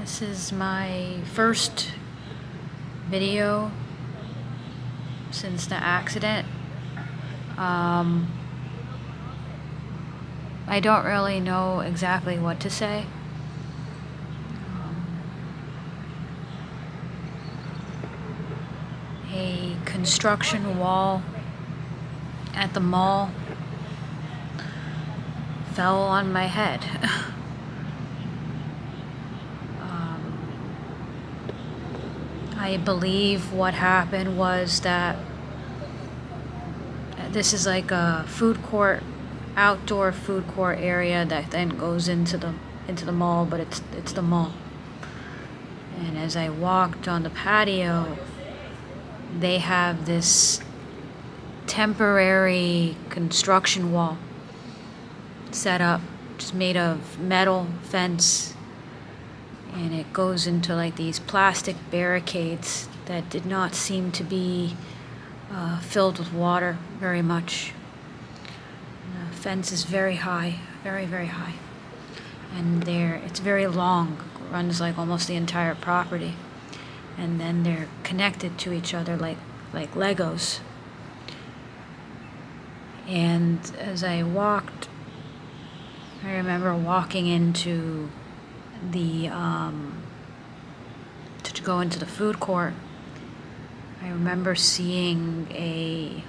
This is my first video since the accident. I don't really know exactly what to say. A construction wall at the mall fell on my head. I believe what happened was that this is like a food court, outdoor food court area that then goes into the mall, but it's the mall. And as I walked on the patio, they have this temporary construction wall set up, just made of metal fence, and it goes into like these plastic barricades that did not seem to be filled with water very much. And the fence is very high, very, very high. And it's very long, runs like almost the entire property. And then they're connected to each other like Legos. And as I walked, I remember walking into the to go into the food court. I remember seeing a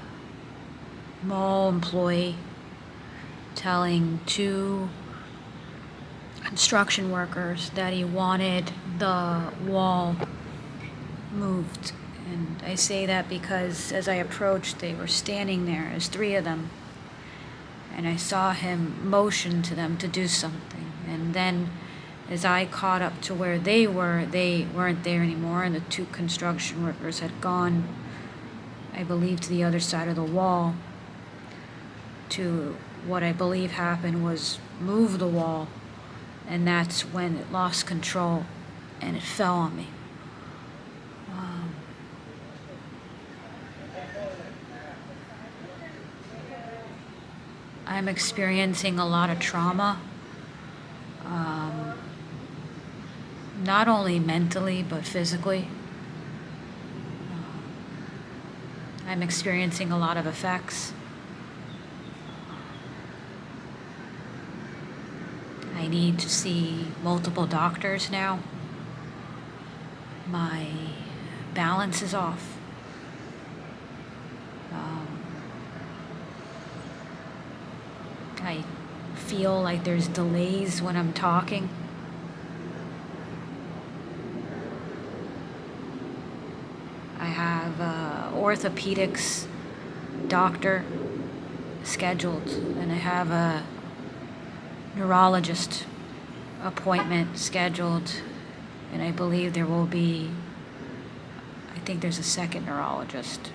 mall employee telling two construction workers that he wanted the wall moved. And I say that because as I approached, they were standing there as three of them, and I saw him motion to them to do something. And then as I caught up to where they weren't there anymore, and the two construction workers had gone, I believe, to the other side of the wall to what I believe happened was move the wall, and that's when it lost control and it fell on me. I'm experiencing a lot of trauma, not only mentally but physically. I'm experiencing a lot of effects. I need to see multiple doctors now. My balance is off. I feel like there's delays when I'm talking. I have orthopedics doctor scheduled, and I have a neurologist appointment scheduled, and I believe there will be, I think there's a second neurologist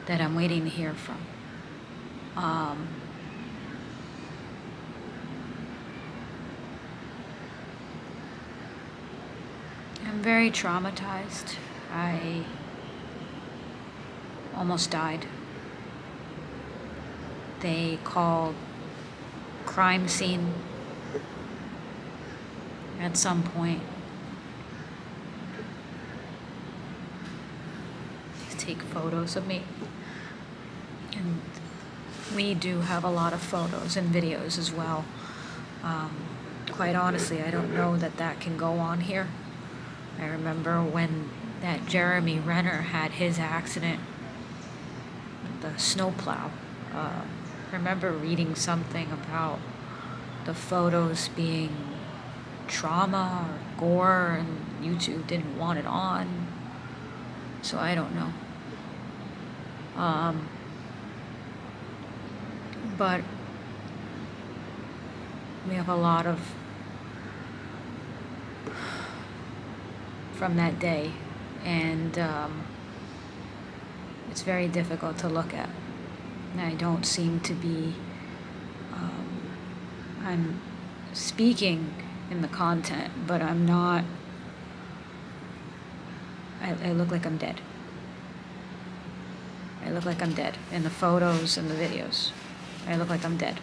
that I'm waiting to hear from. I'm very traumatized. I almost died. They called crime scene at some point. They take photos of me. And we do have a lot of photos and videos as well. Quite honestly, I don't know that can go on here. I remember when that Jeremy Renner had his accident with the snowplow. I remember reading something about the photos being trauma or gore, and YouTube didn't want it on. So I don't know. But we have a lot of from that day, and it's very difficult to look at. And I don't seem to be, I'm speaking in the content, but I'm not, I look like I'm dead. I look like I'm dead in the photos and the videos. I look like I'm dead.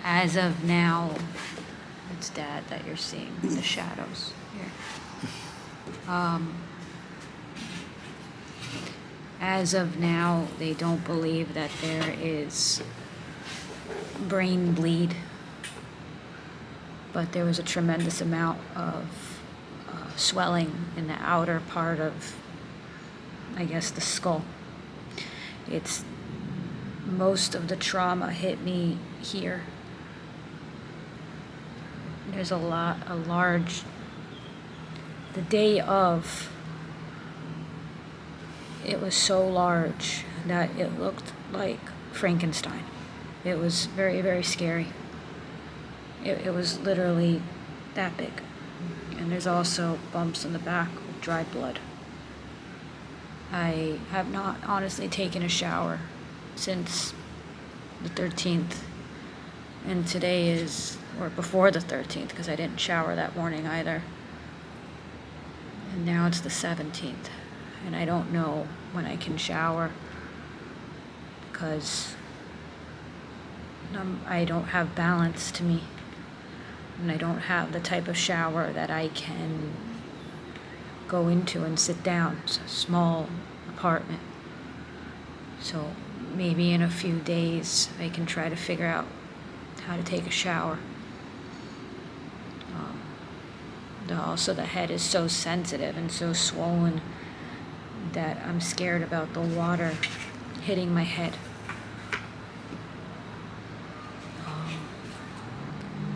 as of now, it's Dad that you're seeing, the shadows here. As of now, they don't believe that there is brain bleed, but there was a tremendous amount of swelling in the outer part of, I guess, the skull. It's most of the trauma hit me here. There's the day of, it was so large that it looked like Frankenstein. It was very, very scary. It was literally that big. And there's also bumps in the back with dried blood. I have not honestly taken a shower since the 13th. And today is, or before the 13th, because I didn't shower that morning either. And now it's the 17th. And I don't know when I can shower because I don't have balance to me. And I don't have the type of shower that I can go into and sit down. It's a small apartment. So maybe in a few days I can try to figure out how to take a shower. Also, the head is so sensitive and so swollen that I'm scared about the water hitting my head.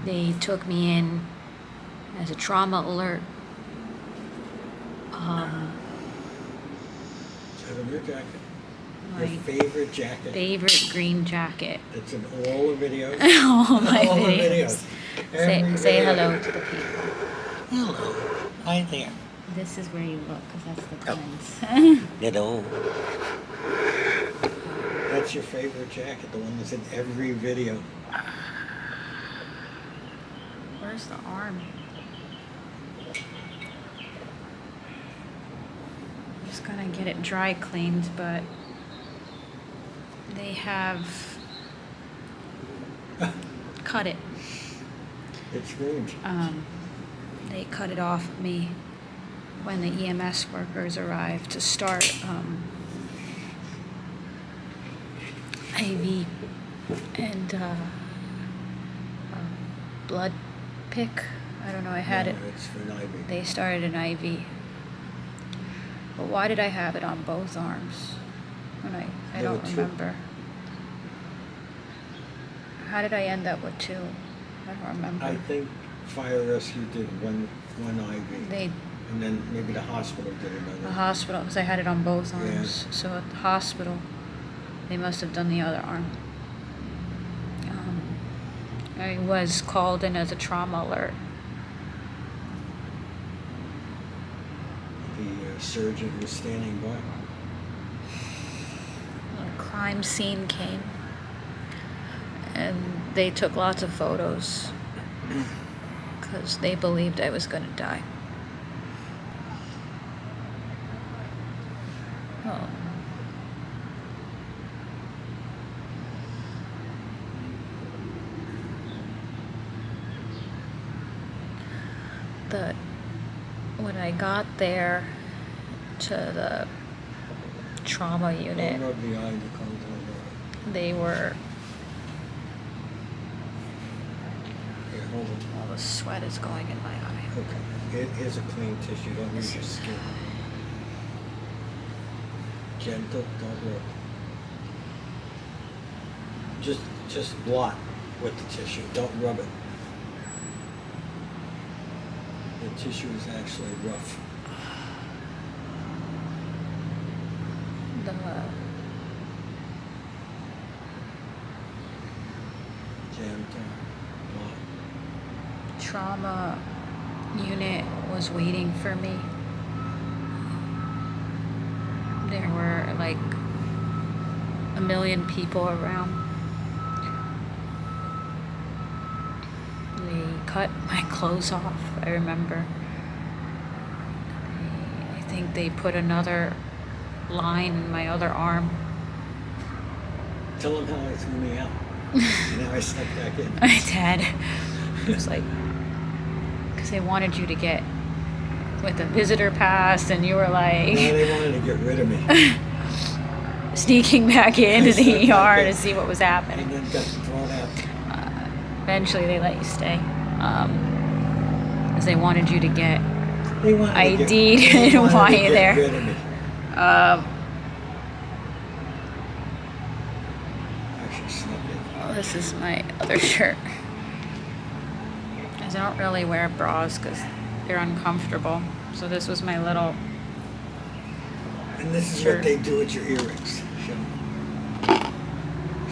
They took me in as a trauma alert. Having your jacket. My Your favorite jacket. favorite green jacket. It's in all the videos. All my all videos. The videos. Say hello to the people. Hello. Hi there. This is where you look, because that's the Oh. twins. Hello. That's your favorite jacket, the one that's in every video. Where's the arm? I'm just gonna get it dry cleaned, but they have cut it. It screams. They cut it off of me when the EMS workers arrived to start IV and blood pick. I don't know, I had No, it. It's for an IV. They started an IV. But why did I have it on both arms? When I There don't were two. remember. How did I end up with two? I don't remember. I think fire rescue did one IV. They, And then maybe the hospital did another. the hospital, because I had it on both Yeah. arms. So at the hospital, they must have done the other arm. I was called in as a trauma alert. The surgeon was standing by. A crime scene came, and they took lots of photos because they believed I was going to die. Oh. When I got there to the trauma unit, Don't rub the eye, the comes over. they were, Here, hold it. all the sweat is going in my eye. Okay. It is a clean tissue. Don't use your skin. Gentle, don't rub. Just blot with the tissue. Don't rub it. The tissue is actually rough. The Gentle, blot. trauma unit was waiting for me. There were like a million people around. They cut my clothes off, I remember. I think they put another line in my other arm. Tell them how they threw me out. And now I snuck back in. I did. It was like, because they wanted you to get with a visitor pass, and you were No, like they wanted to get rid of me. sneaking back into Snuck the back ER in. to see what was happening. And then got thrown out. Eventually, they let you stay, because they wanted you to get They wanted to ID'd they and wanted why to you're get there. rid of me. Actually snuck in. Well, this is my other shirt. Because I don't really wear bras because they're uncomfortable. So this was my little. And this is Sure. what they do with your earrings. Show 'em.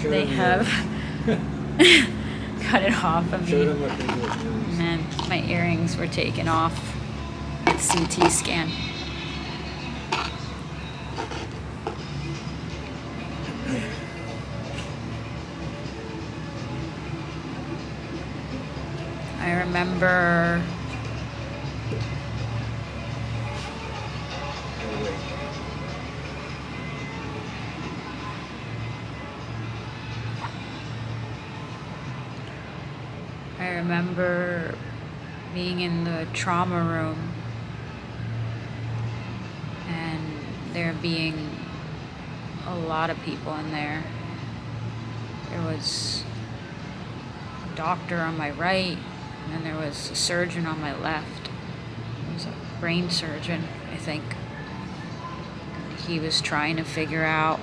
Show They them the have earrings. cut it off of Show me. them what they do with your earrings. And then my earrings were taken off with CT scan. I remember Oh, wait. I remember being in the trauma room and there being a lot of people in there. There was a doctor on my right, and then there was a surgeon on my left. It was a brain surgeon, I think. He was trying to figure out,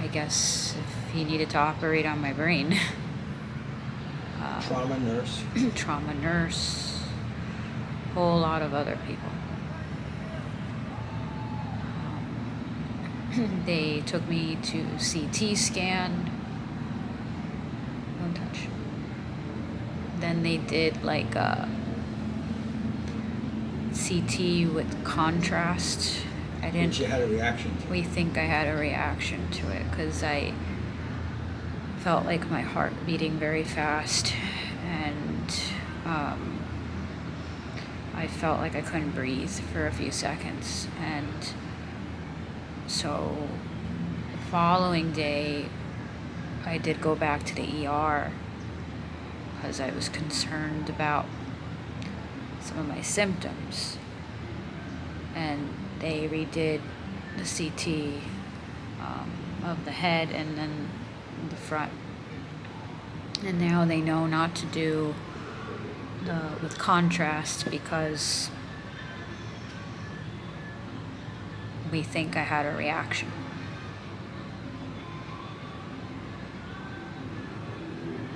I guess, if he needed to operate on my brain. Trauma nurse. Trauma nurse, whole lot of other people. They took me to CT scan. Don't touch. Then they did like a CT with contrast. I Which didn't. you had a reaction to. We think I had a reaction to it because I felt like my heart beating very fast, and I felt like I couldn't breathe for a few seconds. And so the following day, I did go back to the ER because I was concerned about some of my symptoms. And they redid the CT of the head and then the front. And now they know not to do with contrast because we think I had a reaction.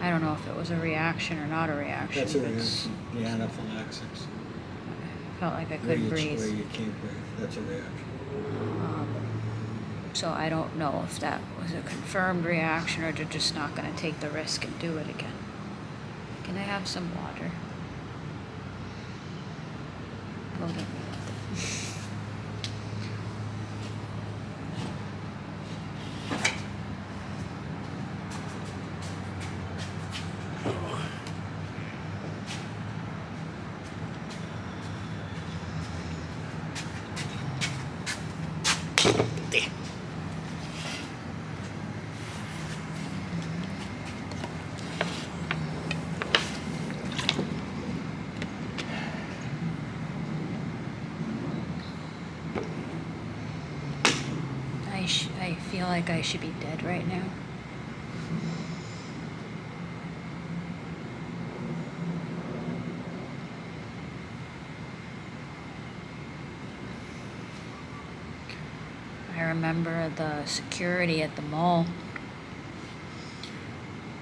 I don't know if it was a reaction or not a reaction. That's a but reaction. The anaphylaxis. I felt like I Where couldn't you breathe. can't breathe. That's a reaction. So I don't know if that was a confirmed reaction or they're just not going to take the risk and do it again. Can I have some water? Go get me with it. I feel like I should be dead right now. I remember the security at the mall.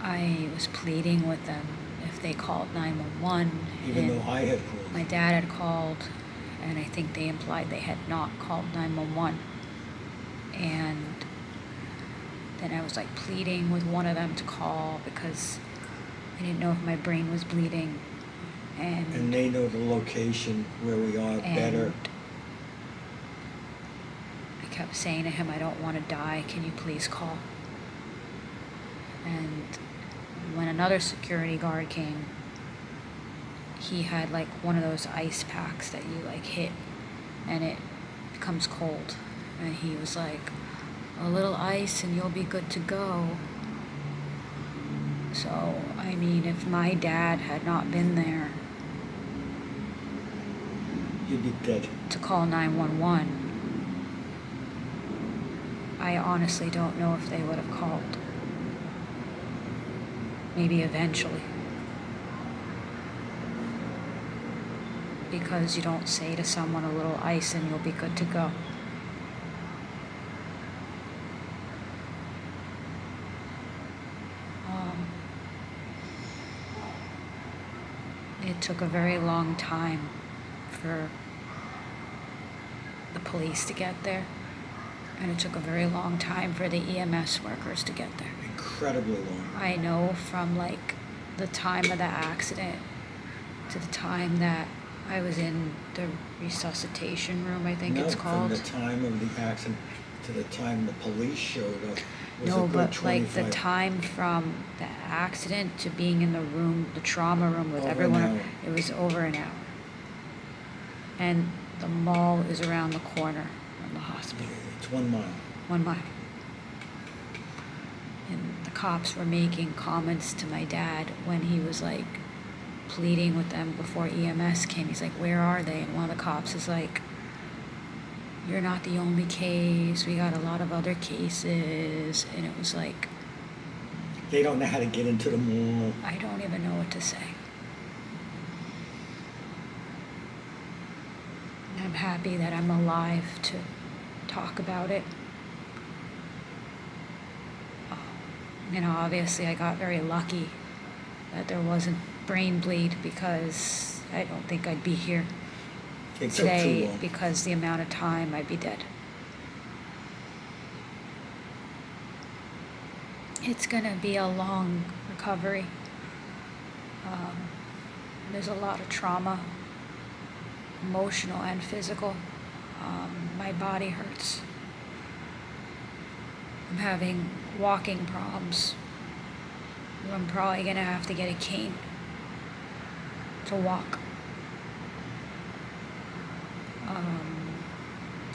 I was pleading with them if they called 911. Even though I had called. My dad had called, and I think they implied they had not called 911. And then I was like pleading with one of them to call because I didn't know if my brain was bleeding. And they know the location where we are better. I kept saying to him, I don't want to die. Can you please call? And when another security guard came, he had like one of those ice packs that you like hit and it becomes cold. And he was like, a little ice and you'll be good to go. So, I mean, if my dad had not been there You'd be dead. to call 911, I honestly don't know if they would have called. Maybe eventually. Because you don't say to someone a little ice and you'll be good to go. It took a very long time for the police to get there, and it took a very long time for the EMS workers to get there. Incredibly long. I know from like the time of the accident to the time that I was in the resuscitation room, I think it's called. From the time of the accident to the time the police showed up was a No, good but 25. like the time from the accident to being in the room, the trauma room with Over an everyone, hour. it was over an hour. And the mall is around the corner from the hospital. It's 1 mile. 1 mile. And the cops were making comments to my dad when he was like pleading with them before EMS came. He's like, "Where are they?" And one of the cops is like, "You're not the only case. We got a lot of other cases." And it was like, They don't know how to get into the mall. I don't even know what to say. I'm happy that I'm alive to talk about it. You know, obviously I got very lucky that there wasn't brain bleed, because I don't think I'd be here It took too today, long. because the amount of time I'd be dead. It's gonna be a long recovery. There's a lot of trauma, emotional and physical. My body hurts. I'm having walking problems. I'm probably gonna have to get a cane to walk.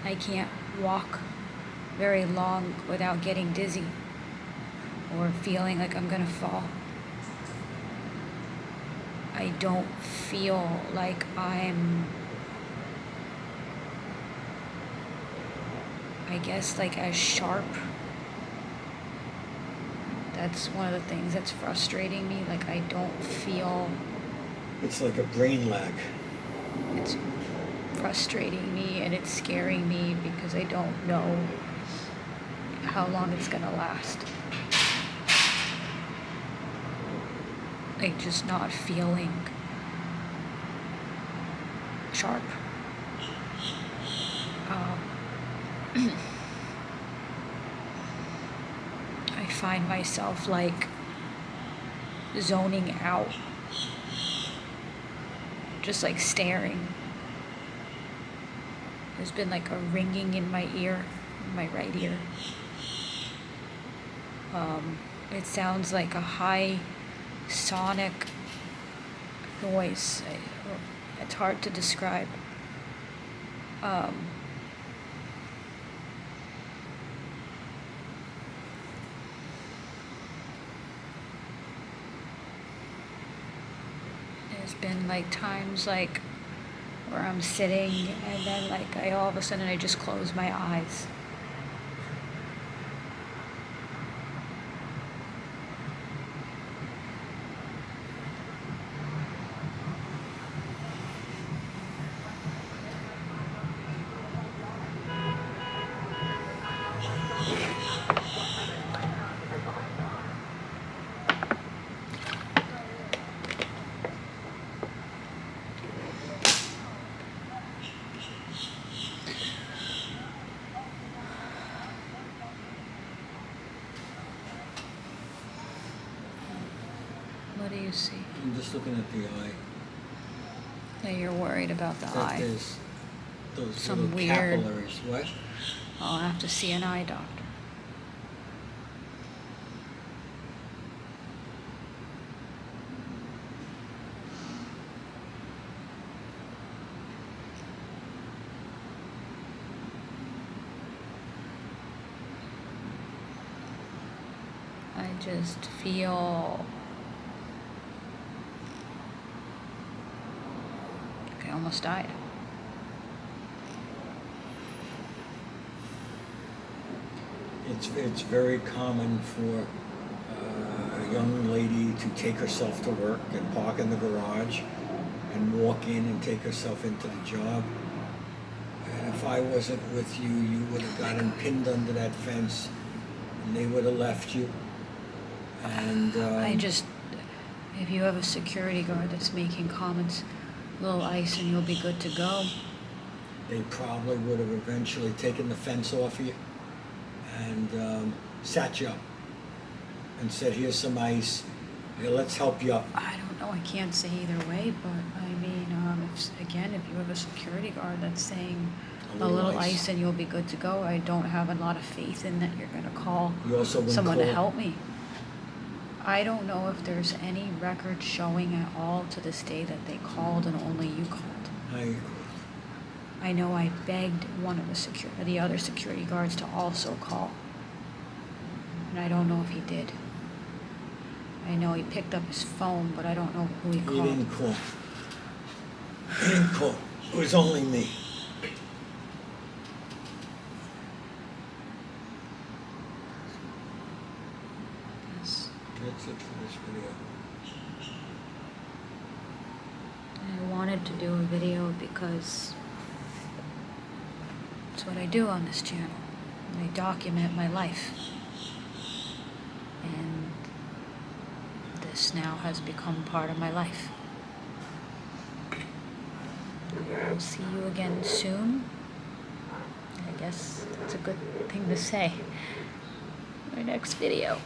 I can't walk very long without getting dizzy or feeling like I'm gonna fall. I don't feel like I'm, I guess, like as sharp. That's one of the things that's frustrating me. Like, I don't feel, It's like a brain lag. it's frustrating me and it's scaring me because I don't know how long it's gonna last. Like, just not feeling sharp. I find myself like zoning out, just like staring. There's been like a ringing in my ear, in my right ear. It sounds like a high sonic noise. It's hard to describe. There's been like times like where I'm sitting and then like I all of a sudden I just close my eyes. What do you see? I'm just looking at the eye. That you're worried about the That eye. there's those Some little weird- capillaries. What? I'll have to see an eye doctor. I just feel like I almost died. It's very common for a young lady to take herself to work and park in the garage and walk in and take herself into the job. And if I wasn't with you, you would have gotten pinned under that fence and they would have left you. And if you have a security guard that's making comments, little ice and you'll be good to go. they probably would have eventually taken the fence off you and sat you up and said, here's some ice, here, let's help you up. I don't know, I can't say either way, but I mean, if you have a security guard that's saying a little ice and you'll be good to go, I don't have a lot of faith in that you're gonna call You also wouldn't someone to call- help me. I don't know if there's any record showing at all to this day that they called and only you called. I agree. I know I begged one of the other security guards to also call. And I don't know if he did. I know he picked up his phone, but I don't know who he He called. didn't call. He didn't call. It was only me. Yes. That's it for this video. I wanted to do a video because it's what I do on this channel. I document my life. And this now has become part of my life. I'll see you again soon. I guess that's a good thing to say. My next video.